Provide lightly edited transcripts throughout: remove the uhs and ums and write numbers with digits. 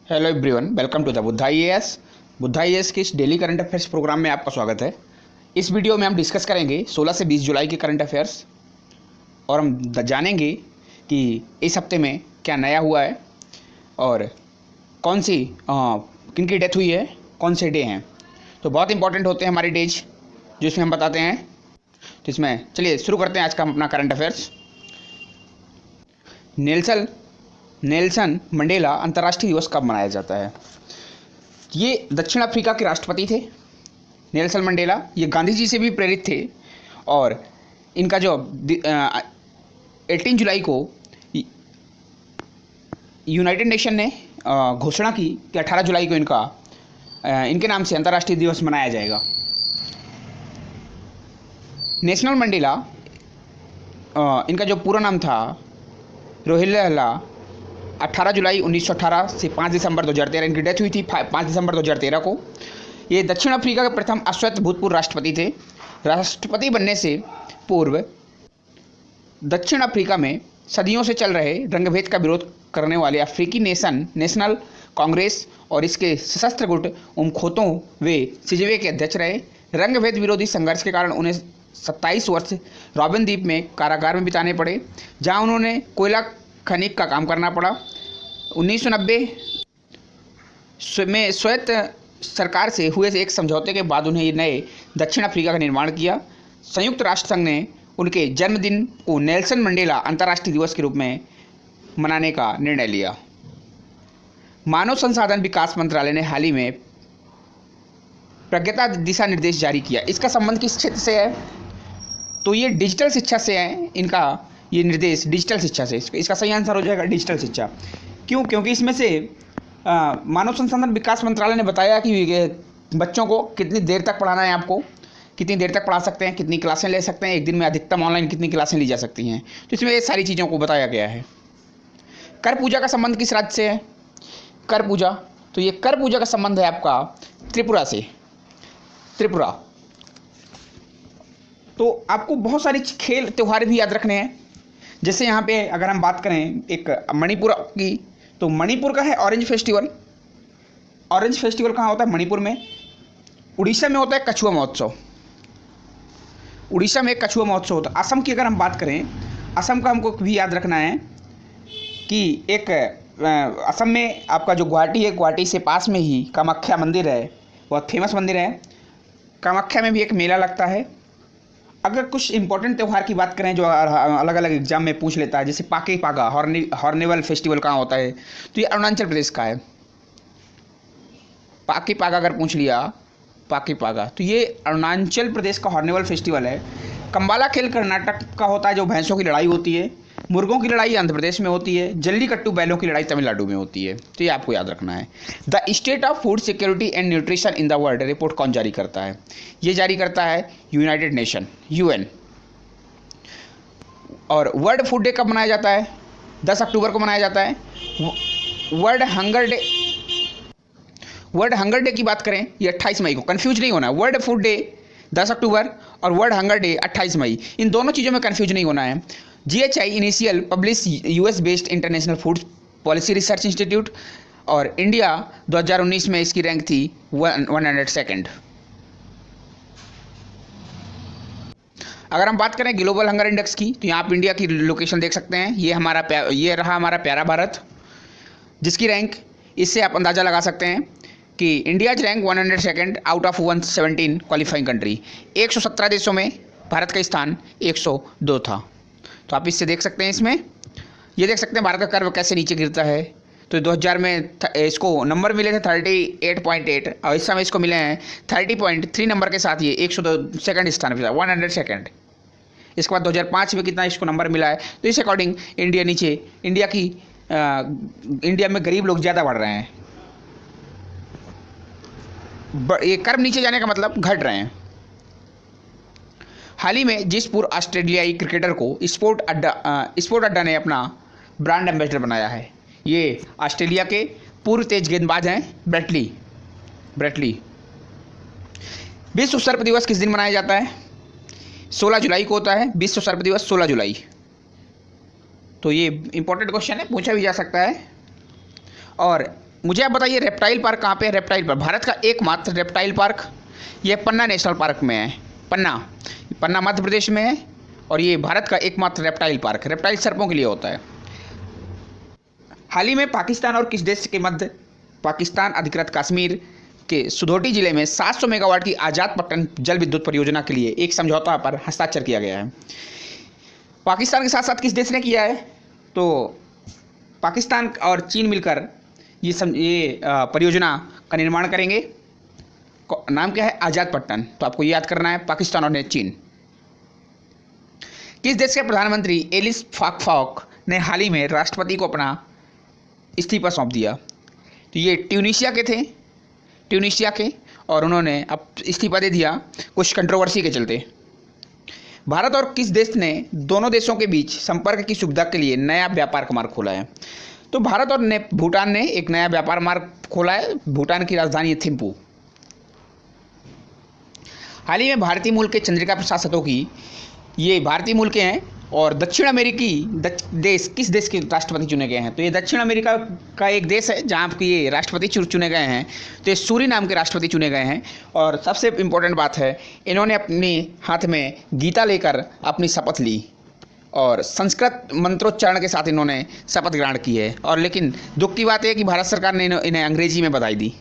Hello everyone, welcome to the Buddha IAS. Buddha IAS के इस daily current affairs programme में आपका स्वागत है। इस वीडियो में हम डिस्कस करेंगे 16 से 20 जुलाई के करंट अफेयर्स और हम जानेंगे कि इस हफ्ते में क्या नया हुआ है और कौन सी किन की डेथ हुई है, कौन से डे हैं। तो बहुत इंपॉर्टेंट होते हैं हमारे डेज जो इसमें हम बताते हैं। तो इसमें चलिए शुरू करते हैं आज का अपना करंट अफेयर्स। नेल्सन मंडेला अंतर्राष्ट्रीय दिवस कब मनाया जाता है? ये दक्षिण अफ्रीका के राष्ट्रपति थे नेल्सन मंडेला। ये गांधी जी से भी प्रेरित थे और इनका जो 18 जुलाई को यूनाइटेड नेशन ने घोषणा की कि 18 जुलाई को इनके नाम से अंतर्राष्ट्रीय दिवस मनाया जाएगा। नेशनल मंडेला, इनका जो पूरा नाम था रोहिल्ला, 18 जुलाई 1918 से 5 दिसंबर 2013 इनकी डेथ हुई थी 5 दिसंबर 2013 को। ये दक्षिण अफ्रीका के प्रथम अश्वेत भूतपूर्व राष्ट्रपति थे। राष्ट्रपति बनने से पूर्व दक्षिण अफ्रीका में सदियों से चल रहे रंगभेद का विरोध करने वाले अफ्रीकी नेशनल कांग्रेस और इसके सशस्त्र गुट उमखोतों वे सिजवे के अध्यक्ष रहे। रंगभेद विरोधी संघर्ष के कारण उन्हें 27 वर्ष रॉबिन द्वीप में कारागार में बिताने पड़े, जहां उन्होंने कोयला खनिक का काम करना पड़ा। 1990 में स्वायत्त सरकार से हुए एक समझौते के बाद उन्हें नए दक्षिण अफ्रीका का निर्माण किया। संयुक्त राष्ट्र संघ ने उनके जन्मदिन को नेल्सन मंडेला अंतर्राष्ट्रीय दिवस के रूप में मनाने का निर्णय लिया। मानव संसाधन विकास मंत्रालय ने हाल ही में प्रज्ञता दिशा निर्देश जारी किया। इसका संबंध किस क्षेत्र से है? तो ये डिजिटल शिक्षा से है। इनका ये निर्देश डिजिटल शिक्षा से, इसका सही आंसर हो जाएगा डिजिटल शिक्षा। क्यों? क्योंकि इसमें से मानव संसाधन विकास मंत्रालय ने बताया कि बच्चों को कितनी देर तक पढ़ाना है, आपको कितनी देर तक पढ़ा सकते हैं, कितनी क्लासें ले सकते हैं, एक दिन में अधिकतम ऑनलाइन कितनी क्लासें ली जा सकती हैं। तो इसमें ये सारी चीज़ों को बताया गया है। कर पूजा का संबंध किस राज्य से है? कर पूजा, तो ये कर पूजा का संबंध है आपका त्रिपुरा से। त्रिपुरा। तो आपको बहुत सारी खेल त्यौहार भी याद रखने हैं। जैसे यहाँ पे अगर हम बात करें एक मणिपुर की, तो मणिपुर का है ऑरेंज फेस्टिवल। ऑरेंज फेस्टिवल कहाँ होता है? मणिपुर में। उड़ीसा में होता है कछुआ महोत्सव। उड़ीसा में कछुआ महोत्सव होता है। असम की अगर हम बात करें, असम का हमको भी याद रखना है कि एक असम में आपका जो गुवाहाटी है, गुवाहाटी से पास में ही कामाख्या मंदिर है, बहुत फेमस मंदिर है। कामाख्या में भी एक मेला लगता है। अगर कुछ इंपॉर्टेंट त्यौहार की बात करें जो अलग अलग एग्जाम में पूछ लेता है, जैसे पाके पागा हॉर्नेवल फेस्टिवल कहाँ होता है? तो ये अरुणाचल प्रदेश का है। पाके पागा अगर पूछ लिया, पाके पागा, तो ये अरुणाचल प्रदेश का हॉर्नेवल फेस्टिवल है। कंबाला खेल कर्नाटक का होता है, जो भैंसों की लड़ाई होती है। मुर्गों की लड़ाई आंध्र प्रदेश में होती है। जल्लीकट्टू बैलों की लड़ाई तमिलनाडु में होती है। तो ये आपको याद रखना है। The state of food security and nutrition in the world report कौन जारी करता है? ये जारी करता है यूनाइटेड नेशन, यूएन। और वर्ल्ड फूड डे कब मनाया जाता है? 10 अक्टूबर को मनाया जाता है। वर्ल्ड हंगर डे की बात करें, ये 28 मई को, कंफ्यूज नहीं होना है। वर्ल्ड फूड डे 10 अक्टूबर और वर्ल्ड हंगर डे 28 मई, इन दोनों चीज़ों में कंफ्यूज नहीं होना है। GHI initial publish US based international food policy research institute, और इंडिया 2019 में इसकी रैंक थी 102nd। अगर हम बात करें ग्लोबल हंगर इंडेक्स की, तो यहाँ आप इंडिया की लोकेशन देख सकते हैं। ये रहा हमारा प्यारा भारत, जिसकी रैंक, इससे आप अंदाज़ा लगा सकते हैं कि India's rank 102nd out of 117 qualifying country. 117 देशों में भारत का स्थान 102 था। तो आप इससे देख सकते हैं, इसमें ये देख सकते हैं भारत का कर्व कैसे नीचे गिरता है। तो 2000 में इसको नंबर मिले थे 38.8 और इस समय इसको मिले हैं 30.3 नंबर के साथ। ये 102 सेकंड स्थान पर, 102nd। इसके बाद 2005 में कितना इसको नंबर मिला है? तो इस अकॉर्डिंग इंडिया में गरीब लोग ज़्यादा बढ़ रहे हैं। ये कर्व नीचे जाने का मतलब घट रहे हैं। हाल ही में जिस पूर्व ऑस्ट्रेलियाई क्रिकेटर को स्पोर्ट अड्डा ने अपना ब्रांड एम्बेसडर बनाया है, ये ऑस्ट्रेलिया के पूर्व तेज गेंदबाज हैं ब्रेटली। विश्व सर्प दिवस किस दिन मनाया जाता है? 16 जुलाई को होता है विश्व सर्प दिवस, 16 जुलाई। तो ये इंपॉर्टेंट क्वेश्चन है, पूछा भी जा सकता है। और मुझे आप बताइए रेप्टाइल पार्क कहाँ पे है? रेप्टाइल पार्क भारत का एकमात्र रेप्टाइल पार्क ये पन्ना नेशनल पार्क में है। पन्ना पन्ना मध्य प्रदेश में है और ये भारत का एकमात्र रेप्टाइल पार्क। रेप्टाइल सर्पों के लिए होता है। हाल ही में पाकिस्तान और किस देश के मध्य पाकिस्तान अधिकृत कश्मीर के सुधोटी जिले में 700 मेगावाट की आज़ाद पट्टन जल विद्युत परियोजना के लिए एक समझौता पर हस्ताक्षर किया गया है। पाकिस्तान के साथ साथ किस देश ने किया है? तो पाकिस्तान और चीन मिलकर ये परियोजना का निर्माण करेंगे। नाम क्या है? आज़ाद पट्टन। तो आपको याद करना है पाकिस्तान और चीन। किस देश के प्रधानमंत्री एलिस फाकफाक ने हाल ही में राष्ट्रपति को अपना इस्तीफा सौंप दिया? तो ये ट्यूनीशिया के और उन्होंने अब इस्तीफा दे दिया कुछ कंट्रोवर्सी के चलते। भारत और किस देश ने दोनों देशों के बीच संपर्क की सुविधा के लिए नया व्यापार मार्ग खोला है? तो भारत और भूटान ने एक नया व्यापार मार्ग खोला है। भूटान की राजधानी है थिम्पू। हाल ही में भारतीय मूल के चंद्रिका प्रसाद संतोखी ये भारतीय मूल के हैं और दक्षिण अमेरिकी देश किस देश के राष्ट्रपति चुने गए हैं? तो ये दक्षिण अमेरिका का एक देश है जहाँ पर ये राष्ट्रपति चुने गए हैं। तो ये सूरीनाम के राष्ट्रपति चुने गए हैं। और सबसे इम्पोर्टेंट बात है, इन्होंने अपने हाथ में गीता लेकर अपनी शपथ ली और संस्कृत मंत्रोच्चारण के साथ इन्होंने शपथ ग्रहण की है। और लेकिन दुख की बात है कि भारत सरकार ने इन्हें अंग्रेजी में बधाई दी।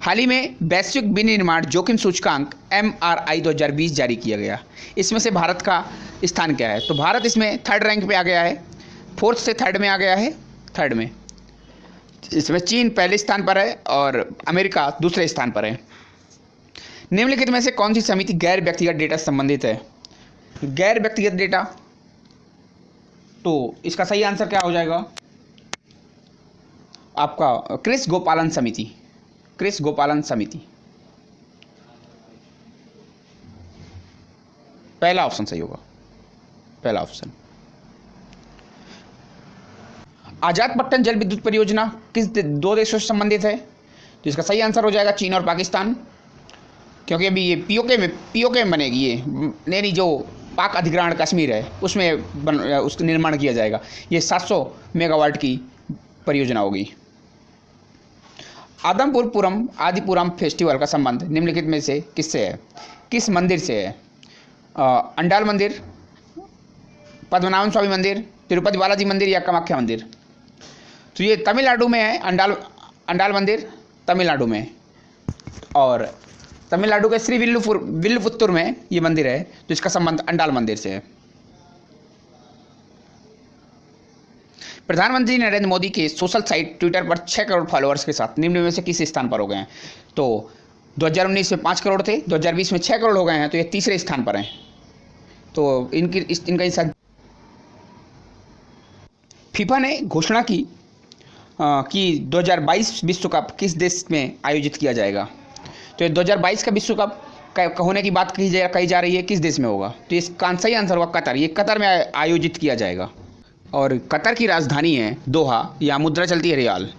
हाल ही में वैश्विक विनिर्माण जोखिम सूचकांक MRI 2020 जारी किया गया। इसमें से भारत का स्थान क्या है? तो भारत इसमें 3rd रैंक पे आ गया है। 4th से 3rd में आ गया है। 3rd में इसमें चीन पहले स्थान पर है और अमेरिका दूसरे स्थान पर है। निम्नलिखित में से कौन सी समिति गैर व्यक्तिगत डेटा से संबंधित है? गैर व्यक्तिगत डेटा, तो इसका सही आंसर क्या हो जाएगा आपका? क्रिस गोपालन समिति। क्रिस गोपालन समिति पहला ऑप्शन सही होगा। पहला ऑप्शन। आजाद पट्टन जल विद्युत परियोजना किस दो देशों से संबंधित है? तो इसका सही आंसर हो जाएगा चीन और पाकिस्तान, क्योंकि अभी ये पीओके में बनेगी। ये नहीं, जो पाक अधिग्रहण कश्मीर है उसमें उसका निर्माण किया जाएगा। ये 700 मेगावाट की परियोजना होगी। आदमपुरपुरम आदिपुरम फेस्टिवल का संबंध निम्नलिखित में से किससे है? किस मंदिर से है? अंडाल मंदिर, पद्मनाभन स्वामी मंदिर, तिरुपति बालाजी मंदिर या कामाख्या मंदिर? तो ये तमिलनाडु में है। अंडाल मंदिर तमिलनाडु में, और तमिलनाडु के श्री विल्लुपुत्तूर में ये मंदिर है। तो इसका संबंध अंडाल मंदिर से है। प्रधानमंत्री नरेंद्र मोदी के सोशल साइट ट्विटर पर 6 करोड़ फॉलोअर्स के साथ निम्न में से किस स्थान पर हो गए हैं? तो 2019 में 5 करोड़ थे, 2020 में 6 करोड़ हो गए हैं, तो ये तीसरे स्थान पर हैं। तो इनका फीफा ने घोषणा की कि 2022 विश्व कप किस देश में आयोजित किया जाएगा? तो ये 2022 का विश्व कप होने की बात कही जा रही है, किस देश में होगा? तो इसका सही आंसर होगा कतर। ये कतर में आयोजित किया जाएगा। और कतर की राजधानी है दोहा, या मुद्रा चलती है रियाल।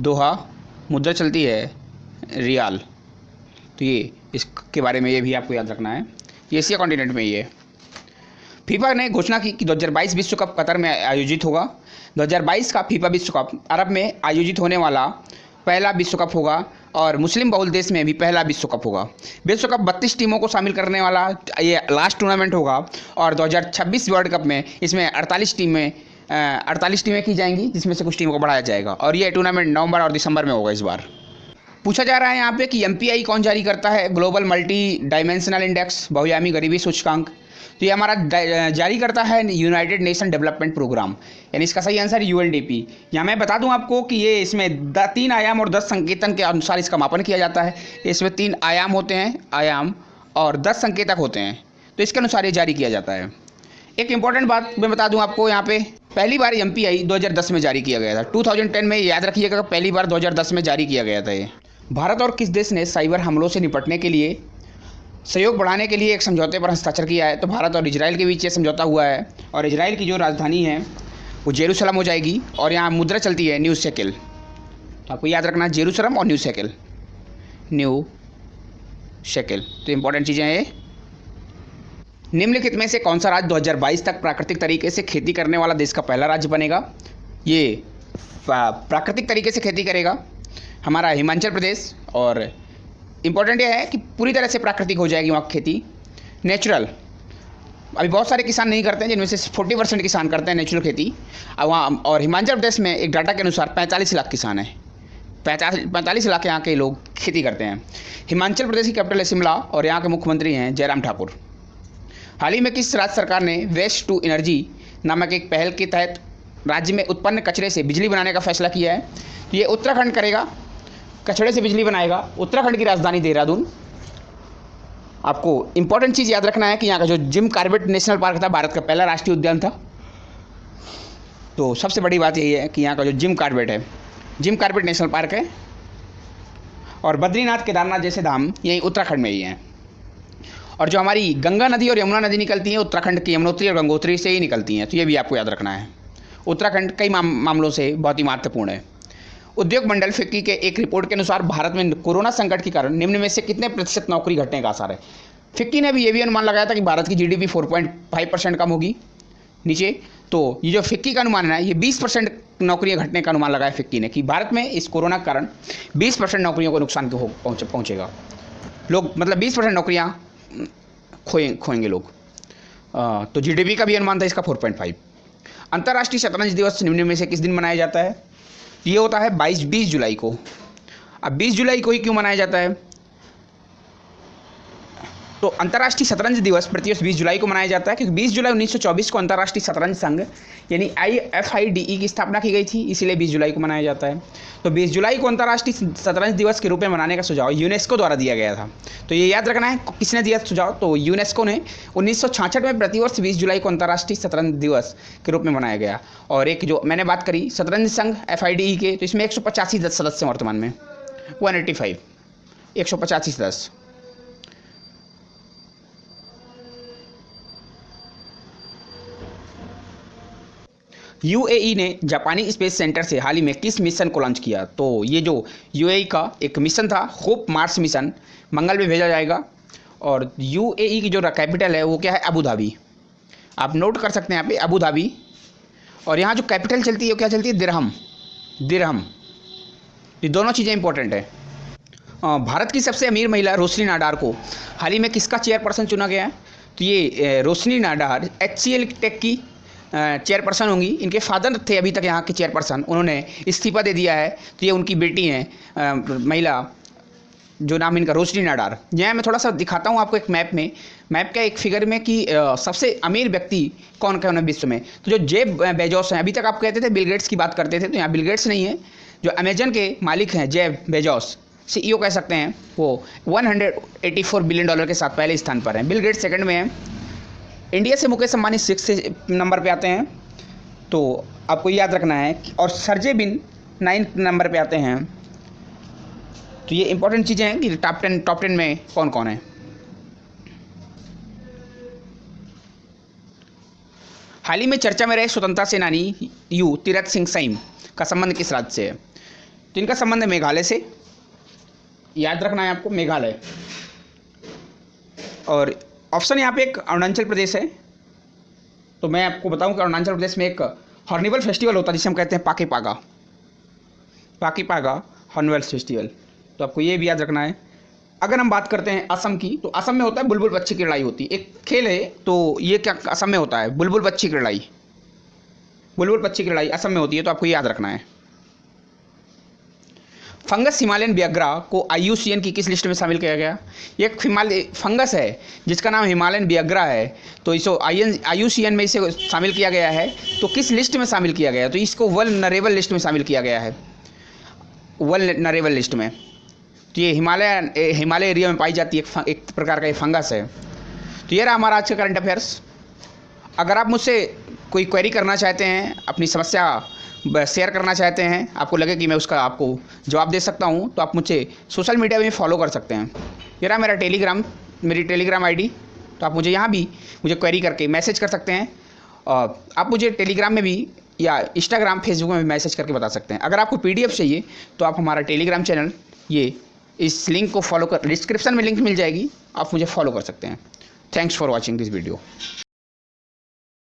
दोहा मुद्रा चलती है रियाल। तो ये इसके बारे में ये भी आपको याद रखना है। ये एशिया कॉन्टिनेंट में ही है। फीफा ने घोषणा की कि 2022 विश्व कप कतर में आयोजित होगा। 2022 का फीफा विश्व कप अरब में आयोजित होने वाला पहला विश्व कप होगा और मुस्लिम बहुल देश में भी पहला विश्व कप होगा। विश्व कप 32 टीमों को शामिल करने वाला ये लास्ट टूर्नामेंट होगा और 2026 वर्ल्ड कप में इसमें 48 टीमें की जाएंगी, जिसमें से कुछ टीमों को बढ़ाया जाएगा। और ये टूर्नामेंट नवंबर और दिसंबर में होगा इस बार। पूछा जा रहा है यहाँ पे कि MPI कौन जारी करता है? ग्लोबल मल्टी डायमेंशनल इंडेक्स, बहुआयामी गरीबी सूचकांक। तो ये हमारा जारी करता है यूनाइटेड नेशन डेवलपमेंट प्रोग्राम, यानी इसका सही आंसर UNDP। यहाँ मैं बता दूँ आपको कि ये इसमें 3 आयाम और 10 संकेतन के अनुसार इसका मापन किया जाता है। इसमें 3 आयाम होते हैं, आयाम और 10 संकेतक होते हैं। तो इसके अनुसार ये जारी किया जाता है। एक इंपॉर्टेंट बात मैं बता दूं आपको यहाँ पे, पहली बार MPI 2010 में जारी किया गया था। 2010 में, याद रखिएगा, पहली बार 2010 में जारी किया गया था ये। भारत और किस देश ने साइबर हमलों से निपटने के लिए सहयोग बढ़ाने के लिए एक समझौते पर हस्ताक्षर किया है? तो भारत और इजराइल के बीच ये समझौता हुआ है और इजराइल की जो राजधानी है वो जेरूसलम हो जाएगी और यहाँ मुद्रा चलती है न्यू शेकेल। तो आपको याद रखना, जेरूसलम और न्यू शेकेल। तो इंपॉर्टेंट चीज़ें हैं। निम्नलिखित में से कौन सा राज्य 2022 तक प्राकृतिक तरीके से खेती करने वाला देश का पहला राज्य बनेगा? ये प्राकृतिक तरीके से खेती करेगा हमारा हिमाचल प्रदेश। और इम्पोर्टेंट यह है कि पूरी तरह से प्राकृतिक हो जाएगी वहाँ की खेती, नेचुरल। अभी बहुत सारे किसान नहीं करते हैं, जिनमें से 40% किसान करते हैं नेचुरल खेती। अब वहाँ और हिमाचल प्रदेश में एक डाटा के अनुसार 45 लाख किसान हैं। 45 लाख यहाँ के लोग खेती करते हैं। हिमाचल प्रदेश की कैपिटल है शिमला और यहाँ के मुख्यमंत्री हैं जयराम ठाकुर। हाल ही में किस राज्य सरकार ने वेस्ट टू एनर्जी नामक एक पहल के तहत राज्य में उत्पन्न कचरे से बिजली बनाने का फैसला किया है? तो ये उत्तराखंड करेगा, कचरे से बिजली बनाएगा। उत्तराखंड की राजधानी देहरादून। आपको इंपॉर्टेंट चीज़ याद रखना है कि यहाँ का जो जिम कॉर्बेट नेशनल पार्क था, भारत का पहला राष्ट्रीय उद्यान था। तो सबसे बड़ी बात यही है कि यहाँ का जो जिम कॉर्बेट है, जिम कॉर्बेट नेशनल पार्क है। और बद्रीनाथ, केदारनाथ जैसे धाम यहीं उत्तराखंड में ही हैं। और जो हमारी गंगा नदी और यमुना नदी निकलती हैं, उत्तराखंड की यमुनोत्री और गंगोत्री से ही निकलती हैं। तो ये भी आपको याद रखना है। उत्तराखंड कई मामलों से बहुत ही महत्वपूर्ण है। उद्योग मंडल फिक्की के एक रिपोर्ट के अनुसार भारत में कोरोना संकट के कारण निम्न में से कितने प्रतिशत नौकरी घटने का आसार है? फिक्की ने भी ये भी अनुमान लगाया था कि भारत की जीडीपी 4.5% कम होगी नीचे। तो ये जो फिक्की का अनुमान है, ये 20% नौकरियां घटने का अनुमान लगाया फिक्की ने कि भारत में इस कोरोना के कारण 20% नौकरियों को नुकसान पहुँचेगा। लोग मतलब 20% नौकरियाँ खोएंगे लोग। तो जीडीपी का भी अनुमान था इसका 4.5। अंतर्राष्ट्रीय शतरंज दिवस निम्न में से किस दिन मनाया जाता है? ये होता है 20 जुलाई को। अब 20 जुलाई को ही क्यों मनाया जाता है? तो अंतर्राष्ट्रीय शतरंज दिवस प्रतिवर्ष 20 जुलाई को मनाया जाता है क्योंकि 20 जुलाई 1924 को अंतर्राष्ट्रीय शतरंज संघ यानी IFIDE की स्थापना की गई थी, इसीलिए 20 जुलाई को मनाया जाता है। तो 20 जुलाई को अंतर्राष्ट्रीय शतरंज दिवस के रूप में मनाने का सुझाव यूनेस्को द्वारा दिया गया था। तो ये याद रखना है किसने दिया सुझाव? तो यूनेस्को ने 1966 में प्रतिवर्ष 20 जुलाई को अंतर्राष्ट्रीय शतरंज दिवस के रूप में मनाया गया। और एक जो मैंने बात करी शतरंज संघ FIDE के, तो इसमें 185 सदस्य वर्तमान में 185 185 सदस्य। UAE ने जापानी स्पेस सेंटर से हाल ही में किस मिशन को लॉन्च किया? तो ये जो UAE का एक मिशन था, होप मार्स मिशन, मंगल में भेजा जाएगा। और UAE की जो कैपिटल है वो क्या है? Abu Dhabi. आप नोट कर सकते हैं यहाँ पे अबू धाबी। और यहाँ जो कैपिटल चलती है वो क्या चलती है? दिरहम। ये दोनों चीज़ें इंपॉर्टेंट है। भारत की सबसे अमीर महिला रोशनी नाडार को हाल ही में किसका चेयरपर्सन चुना गया है? तो ये रोशनी नाडार HCL टेक की चेयरपर्सन होंगी। इनके फादर थे अभी तक यहाँ के चेयरपर्सन, उन्होंने इस्तीफा दे दिया है। तो ये उनकी बेटी हैं महिला, जो नाम इनका रोशनी नाडार। यहाँ मैं थोड़ा सा दिखाता हूँ आपको एक मैप का एक फिगर में कि सबसे अमीर व्यक्ति कौन कौन है विश्व में। तो जो जेफ बेजोस हैं, अभी तक आप कहते थे बिल गेट्स की बात करते थे, तो यहाँ बिल गेट्स नहीं है। जो अमेजन के मालिक हैं जेफ बेजोस, CEO कह सकते हैं, वो $184 बिलियन के साथ पहले स्थान पर हैं। बिल गेट्स सेकंड में हैं। इंडिया से मुकेश अंबानी 6 नंबर पे आते हैं, तो आपको याद रखना है। और सर्जे बिन 9 नंबर पे आते हैं। तो ये इंपॉर्टेंट चीज़ें हैं कि टॉप 10 में कौन कौन है। हाल ही में चर्चा में रहे स्वतंत्रता सेनानी तीरथ सिंह सैम का संबंध किस राज्य से है? तो इनका संबंध है मेघालय से। याद रखना है आपको, मेघालय। और ऑप्शन यहाँ पे एक अरुणाचल प्रदेश है। तो मैं आपको बताऊं कि अरुणाचल प्रदेश में एक हॉर्निवल फेस्टिवल होता है जिसे हम कहते हैं पाकी पागा हॉर्निवल फेस्टिवल। तो आपको ये भी याद रखना है। अगर हम बात करते हैं असम की, तो असम में होता है बुलबुल पक्षी की लड़ाई होती है, एक खेल है। तो ये क्या असम में होता है? बुलबुल पक्षी की लड़ाई असम में होती है। तो आपको याद रखना है। फंगस हिमालयन व्याघ्रा को IUCN की किस लिस्ट में शामिल किया गया? ये एक फंगस है जिसका नाम हिमालयन व्याघ्रा है। तो इसको IUCN में इसे शामिल किया गया है। तो किस लिस्ट में शामिल किया गया है? तो इसको वल्नरेबल लिस्ट में शामिल किया गया है, वल्नरेबल लिस्ट में। तो ये हिमालय एरिया में पाई जाती है एक प्रकार का ये फंगस है। तो ये रहा हमारा आज का करंट अफेयर्स। अगर आप मुझसे कोई क्वेरी करना चाहते हैं, अपनी समस्या शेयर करना चाहते हैं, आपको लगे कि मैं उसका आपको जवाब दे सकता हूं, तो आप मुझे सोशल मीडिया में फॉलो कर सकते हैं। ये रहा मेरी टेलीग्राम ID। तो आप मुझे यहाँ भी मुझे क्वेरी करके मैसेज कर सकते हैं। आप मुझे टेलीग्राम में भी या इंस्टाग्राम फेसबुक में भी मैसेज करके बता सकते हैं। अगर आपको PDF चाहिए तो आप हमारा टेलीग्राम चैनल, ये इस लिंक को फॉलो कर, डिस्क्रिप्शन में लिंक मिल जाएगी, आप मुझे फॉलो कर सकते हैं। Thanks for watching this video.